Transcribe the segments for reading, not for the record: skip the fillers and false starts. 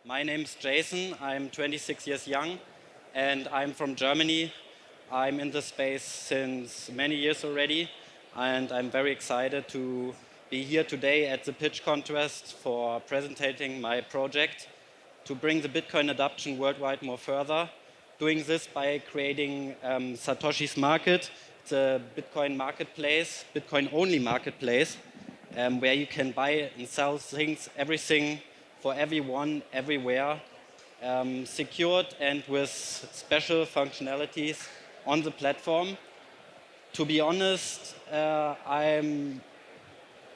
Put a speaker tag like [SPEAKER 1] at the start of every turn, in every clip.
[SPEAKER 1] My name's Jason. I'm 26 years young and I'm from Germany. I'm in the space since many years already and I'm very excited to be here today at the pitch contest for presenting my project to bring the Bitcoin adoption worldwide more further. Doing this by creating Satoshi's Market, the Bitcoin marketplace, Bitcoin only marketplace, where you can buy and sell things, everything for everyone, everywhere, secured and with special functionalities on the platform. To be honest,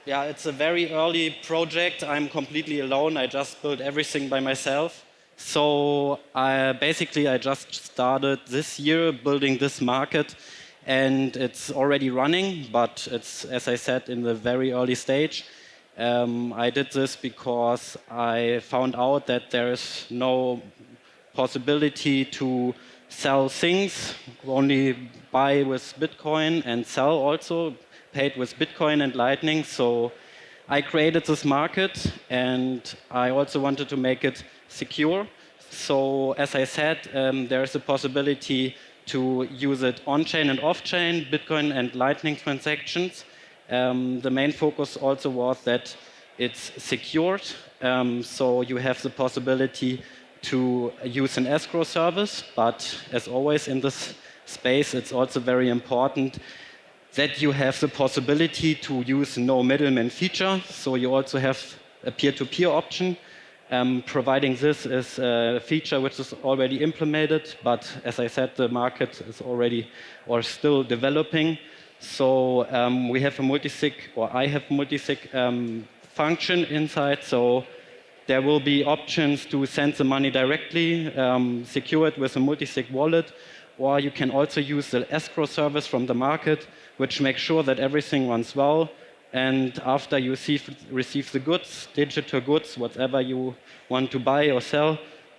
[SPEAKER 1] it's a very early project. I'm completely alone. I just built everything by myself. So I just started this year building this market, and it's already running, but it's, as I said, in the very early stage. I did this because I found out that there is no possibility to sell things, only buy with Bitcoin and sell also, paid with Bitcoin and Lightning. So I created this market and I also wanted to make it secure. So as I said, there is a possibility to use it on-chain and off-chain, Bitcoin and Lightning transactions. The main focus also was that it's secured. So you have the possibility to use an escrow service, but as always in this space, it's also very important that you have the possibility to use no middleman feature. So you also have a peer-to-peer option. Providing this is a feature which is already implemented, but as I said, the market is already or still developing. So we have a multisig, or I have multisig function inside. So there will be options to send the money directly, secure it with a multisig wallet, or you can also use the escrow service from the market, which makes sure that everything runs well. And after you receive the goods, digital goods, whatever you want to buy or sell,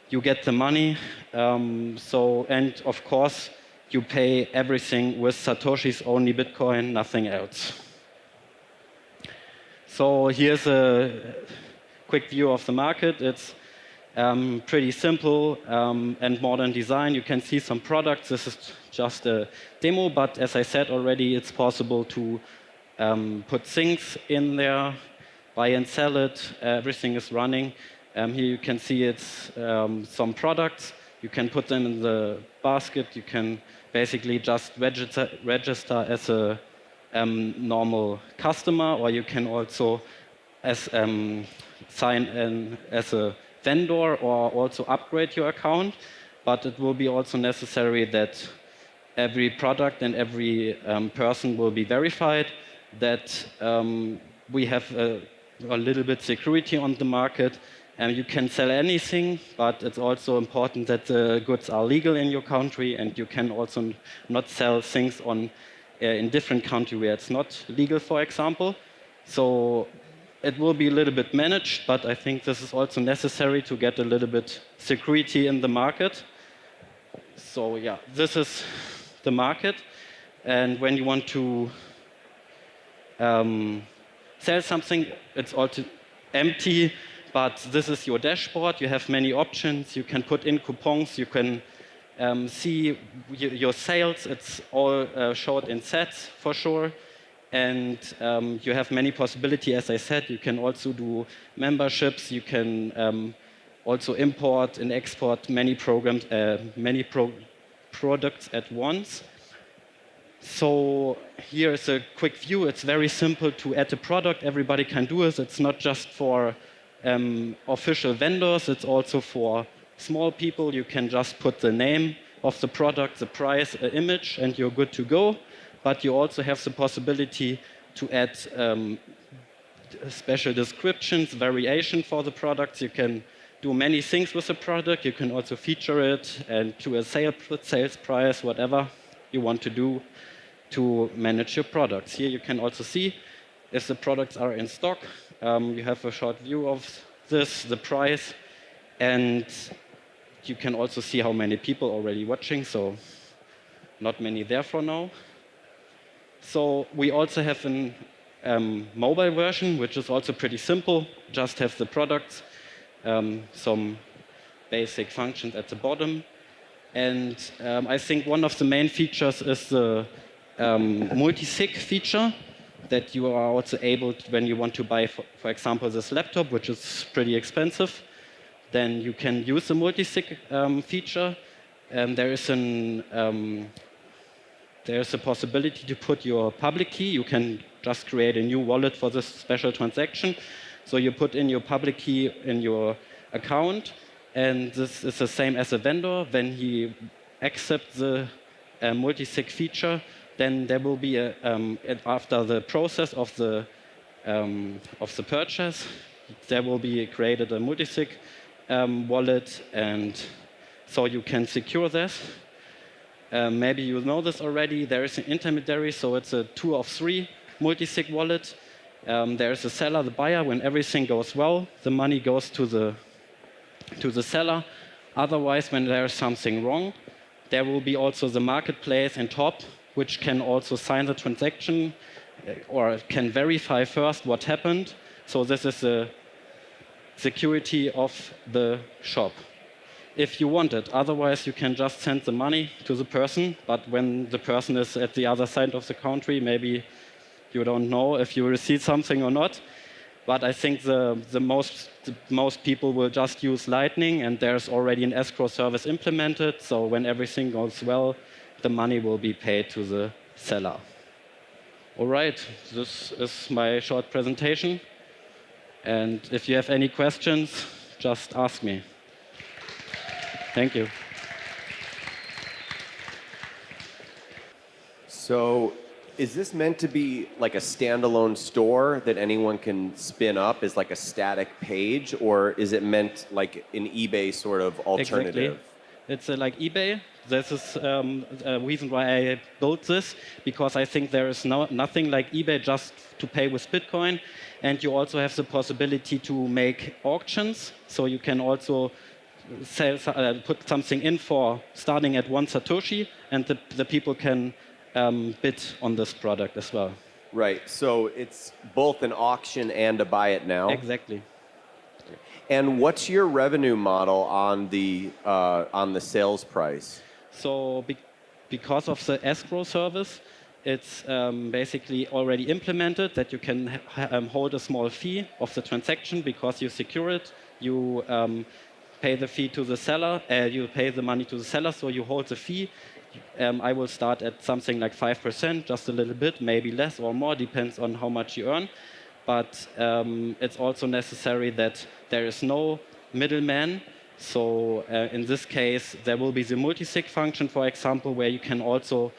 [SPEAKER 1] you get the money. And of course, you pay everything with Satoshi's only Bitcoin, nothing else. So here's a quick view of the market. It's pretty simple and modern design. You can see some products. This is just a demo, but as I said already, it's possible to put things in there, buy and sell it. Everything is running. Here you can see it's some products. You can put them in the basket. You can basically just register as a normal customer, or you can also sign in as a vendor or also upgrade your account. But it will be also necessary that every product and every person will be verified, that we have a little bit security on the market. And you can sell anything, but it's also important that the goods are legal in your country, and you can also not sell things in different country where it's not legal, for example. So it will be a little bit managed, but I think this is also necessary to get a little bit security in the market. So yeah, this is the market. And when you want to sell something, it's also empty, but this is your dashboard. You have many options. You can put in coupons. You can see your sales. It's all showed in sets for sure. And you have many possibilities, as I said. You can also do memberships. You can also import and export many programs, products at once. So here is a quick view. It's very simple to add a product. Everybody can do it. It's not just for official vendors. It's also for small people. You can just put the name of the product, the price, an image, and you're good to go. But you also have the possibility to add special descriptions, variation for the products. You can do many things with the product. You can also feature it and to a sales price, whatever you want to do to manage your products. Here you can also see if the products are in stock. You have a short view of this, the price, and you can also see how many people already watching, so not many there for now. So we also have a mobile version, which is also pretty simple. Just have the products, some basic functions at the bottom. And I think one of the main features is the multi-sig feature that you are also able to, when you want to buy, for example, this laptop, which is pretty expensive, then you can use the multi-sig feature. There is there's a possibility to put your public key. You can just create a new wallet for this special transaction. So you put in your public key in your account, and this is the same as a vendor. When he accepts the multi-sig feature, then there will be after the process of the purchase, there will be created a multi-sig wallet, and so you can secure this. Maybe you know this already. There is an intermediary, so it's a 2 of 3 multi-sig wallet. There is a seller, the buyer. When everything goes well, the money goes to the seller. Otherwise, when there is something wrong, there will be also the marketplace on top, which can also sign the transaction or can verify first what happened. So this is the security of the shop, if you want it. Otherwise, you can just send the money to the person. But when the person is at the other side of the country, maybe you don't know if you receive something or not. But I think the most people will just use Lightning, and there's already an escrow service implemented. So when everything goes well, the money will be paid to the seller. All right, this is my short presentation. And if you have any questions, just ask me. Thank you.
[SPEAKER 2] So is this meant to be like a standalone store that anyone can spin up as like a static page, or is it meant like an eBay sort of alternative?
[SPEAKER 1] Exactly. It's like eBay. This is a reason why I built this, because I think there is nothing like eBay just to pay with Bitcoin. And you also have the possibility to make auctions. So you can also put something in for starting at 1 Satoshi, and the people can bid on this product as well.
[SPEAKER 2] Right. So it's both an auction and a buy it now.
[SPEAKER 1] Exactly.
[SPEAKER 2] And what's your revenue model on the sales price?
[SPEAKER 1] So because of the escrow service, it's basically already implemented that you can hold a small fee of the transaction because you secure it. You pay the fee to the seller, you pay the money to the seller, so you hold the fee. I will start at something like 5%, just a little bit, maybe less or more, depends on how much you earn. But it's also necessary that there is no middleman. So in this case, there will be the multi-sig function, for example, where you can also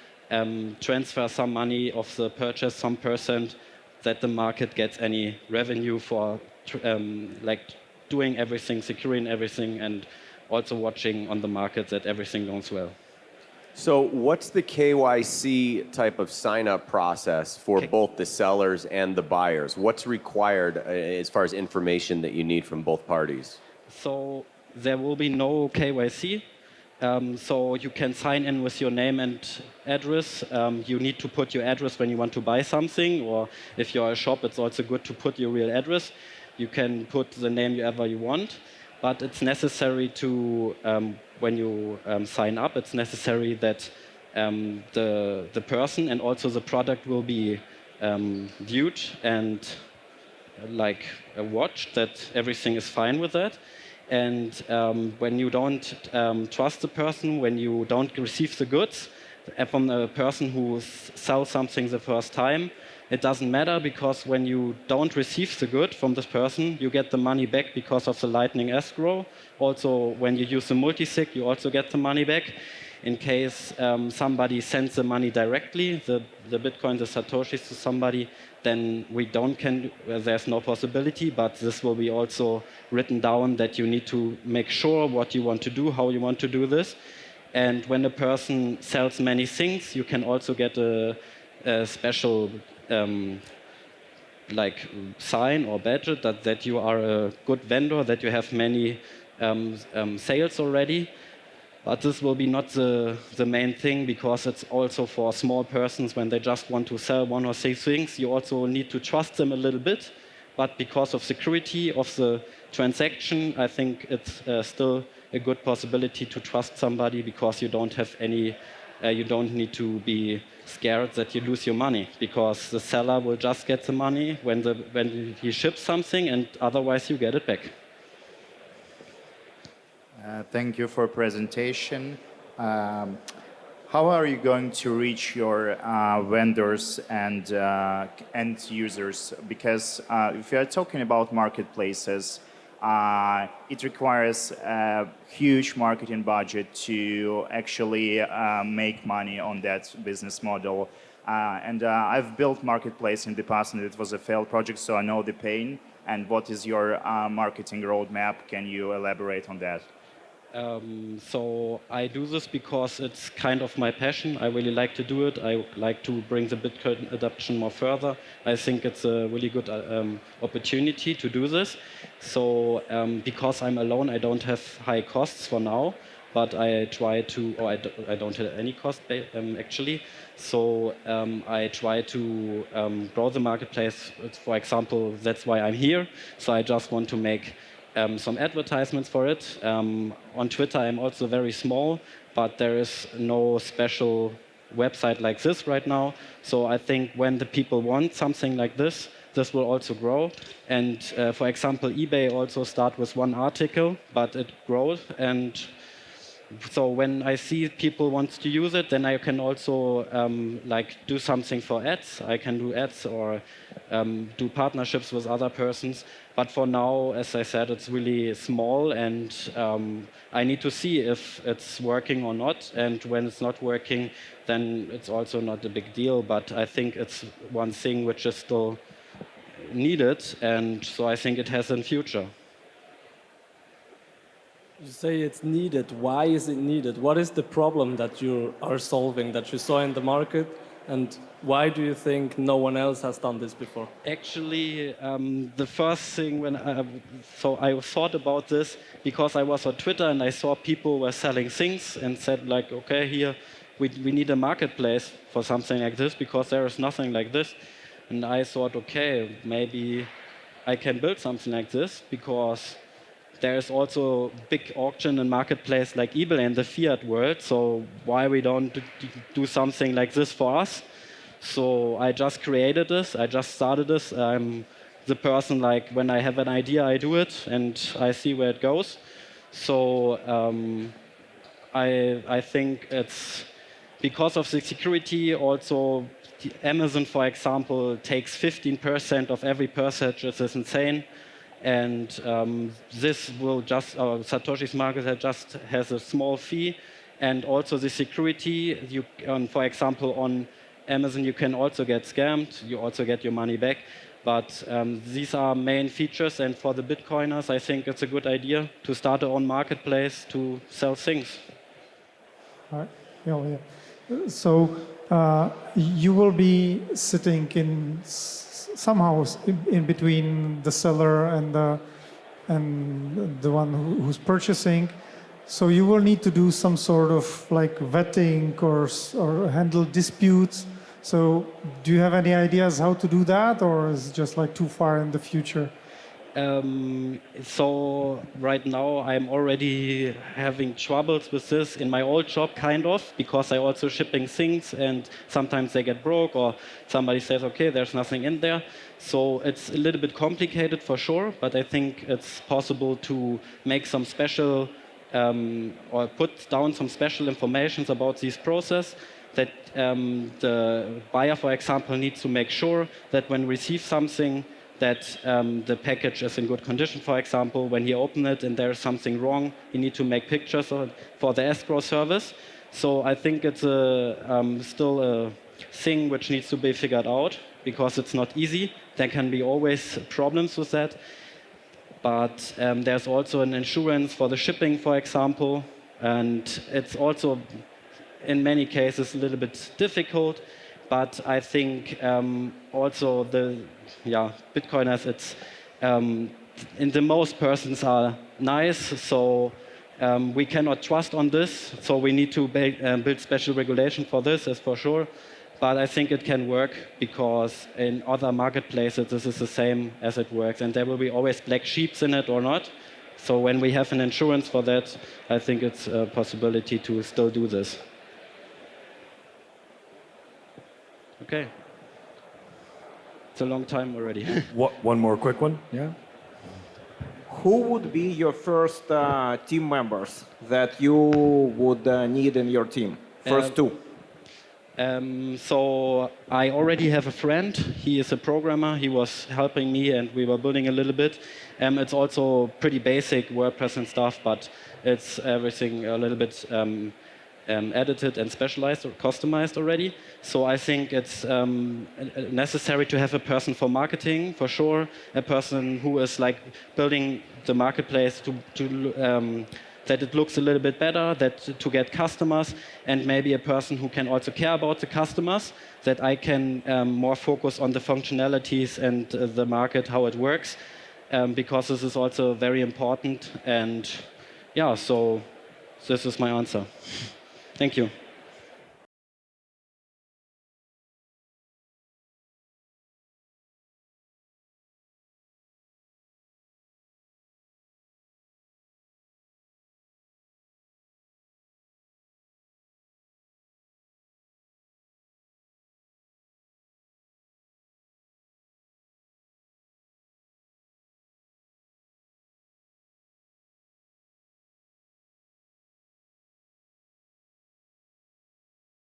[SPEAKER 1] transfer some money of the purchase, some percent, that the market gets any revenue for like doing everything, securing everything, and also watching on the market that everything goes well.
[SPEAKER 2] So what's the KYC type of sign-up process for both the sellers and the buyers? What's required as far as information that you need from both parties?
[SPEAKER 1] So there will be no KYC. So you can sign in with your name and address. You need to put your address when you want to buy something, or if you're a shop, it's also good to put your real address. You can put the name you want, but it's necessary to, when you sign up, it's necessary that the person and also the product will be viewed and like watched, that everything is fine with that. And when you don't trust the person, when you don't receive the goods from the person who sells something the first time, it doesn't matter, because when you don't receive the good from this person, you get the money back because of the Lightning escrow. Also, when you use the multi-sig, you also get the money back. In case somebody sends the money directly, the Bitcoin, the Satoshis to somebody, then there's no possibility, but this will be also written down that you need to make sure what you want to do, how you want to do this. And when a person sells many things, you can also get a special like sign or badge that you are a good vendor, that you have many sales already. But this will be not the main thing, because it's also for small persons when they just want to sell 1 or 6 things. You also need to trust them a little bit. But because of security of the transaction, I think it's still a good possibility to trust somebody because you don't have any, you don't need to be scared that you lose your money because the seller will just get the money when he ships something, and otherwise you get it back.
[SPEAKER 3] Thank you for presentation. How are you going to reach your vendors and end users? Because if you are talking about marketplaces, it requires a huge marketing budget to actually make money on that business model. I've built marketplace in the past, and it was a failed project, so I know the pain. And what is your marketing roadmap? Can you elaborate on that?
[SPEAKER 1] So I do this because it's kind of my passion. I really like to do it. I like to bring the Bitcoin adoption more further. I think it's a really good opportunity to do this. So because I'm alone, I don't have high costs for now, but I try to, or I don't have any cost actually. So I try to grow the marketplace. For example, that's why I'm here. So I just want to make some advertisements for it. On Twitter, I'm also very small, but there is no special website like this right now. So I think when the people want something like this, this will also grow. And for example, eBay also start with one article, but it grows. And so when I see people want to use it, then I can also like do something for ads. I can do ads or do partnerships with other persons. But for now, as I said, it's really small, and I need to see if it's working or not. And when it's not working, then it's also not a big deal. But I think it's one thing which is still needed, and so I think it has a future.
[SPEAKER 4] You say it's needed. Why is it needed? What is the problem that you are solving, that you saw in the market? And why do you think no one else has done this before?
[SPEAKER 1] Actually, the first thing so I thought about this because I was on Twitter and I saw people were selling things and said like, okay, here we need a marketplace for something like this because there is nothing like this. And I thought, okay, maybe I can build something like this because there is also big auction and marketplace like eBay in the fiat world. So why we don't do something like this for us? So I just created this. I just started this. I'm the person like when I have an idea, I do it and I see where it goes. So I think it's because of the security. Also, Amazon, for example, takes 15% of every purchase. This is insane. And this will just, Satoshi's market just has a small fee, and also the security. You, for example, on Amazon, you can also get scammed. You also get your money back. But these are main features, and for the Bitcoiners, I think it's a good idea to start their own marketplace to sell things.
[SPEAKER 5] All right. Yeah. So you will be sitting in somehow in between the seller and the one who's purchasing. So you will need to do some sort of like vetting or handle disputes. So do you have any ideas how to do that, or is it just like too far in the future?
[SPEAKER 1] So right now I'm already having troubles with this in my old job, kind of, because I also shipping things and sometimes they get broke or somebody says, okay, there's nothing in there. So it's a little bit complicated for sure, but I think it's possible to make some special or put down some special information about this process that the buyer, for example, needs to make sure that when receives something, that the package is in good condition, for example. When he opens it and there's something wrong, you need to make pictures for the escrow service. So I think it's still a thing which needs to be figured out because it's not easy. There can be always problems with that. But there's also an insurance for the shipping, for example. And it's also, in many cases, a little bit difficult. But I think also the Bitcoiners, it's in the most persons are nice, so we cannot trust on this. So we need to build special regulation for this, is for sure. But I think it can work because in other marketplaces this is the same as it works, and there will be always black sheeps in it or not. So when we have an insurance for that, I think it's a possibility to still do this. Okay. It's a long time already.
[SPEAKER 6] One more quick one. Yeah.
[SPEAKER 7] Who would be your first team members that you would need in your team? First two.
[SPEAKER 1] So I already have a friend. He is a programmer. He was helping me, and we were building a little bit. It's also pretty basic WordPress and stuff, but it's everything a little bit edited and specialized or customized already. So I think it's necessary to have a person for marketing, for sure, a person who is like building the marketplace to that it looks a little bit better, that to get customers, and maybe a person who can also care about the customers, that I can more focus on the functionalities and the market, how it works, because this is also very important. And yeah, so this is my answer. Thank you.